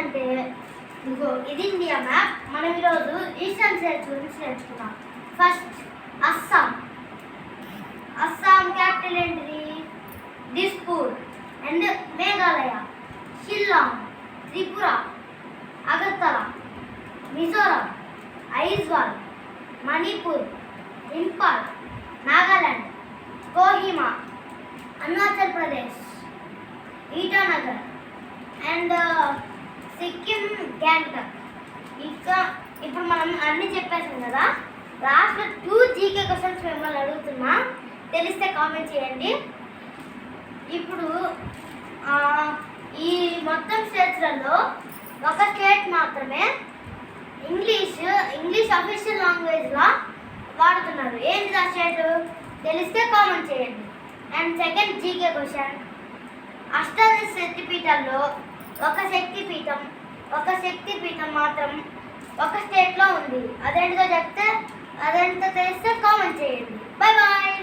ఏంటంటే ఇదిగో ఇది ఇండియా మ్యాప్. మనం ఈరోజు ఈస్టర్న్ స్టేట్స్ గురించి నేర్చుకున్నాం. ఫస్ట్ అస్సాం. అస్సాం క్యాపిటల్ ఏంటిది? దిస్పూర్. And Meghalaya, Shillong, Tripura, Agartala, Mizoram, Aizawl, Manipur, Imphal, Nagaland, Kohima, Arunachal Pradesh, Itanagar and Sikkim, Gangtok. ఇంకా ఇప్పుడు మనం అన్నీ చెప్పేసాం కదా. లాస్ట్లో 2 జీకే క్వశ్చన్స్ మిమ్మల్ని అడుగుతున్నా, తెలిస్తే కామెంట్ చేయండి. ఇప్పుడు ఈ మొత్తం స్టేట్స్లలో ఒక స్టేట్ మాత్రమే ఇంగ్లీష్ అఫీషియల్ లాంగ్వేజ్లా వాడుతున్నారు. ఏంటి ఆ స్టేట్? తెలిస్తే కామెంట్ చేయండి. అండ్ సెకండ్ జీకే క్వశ్చన్, అష్టాదశ శక్తిపీఠాల్లో ఒక శక్తిపీఠం మాత్రం ఒక స్టేట్లో ఉంది. అదేంటో తెలిస్తే కామెంట్ చేయండి. Bye bye.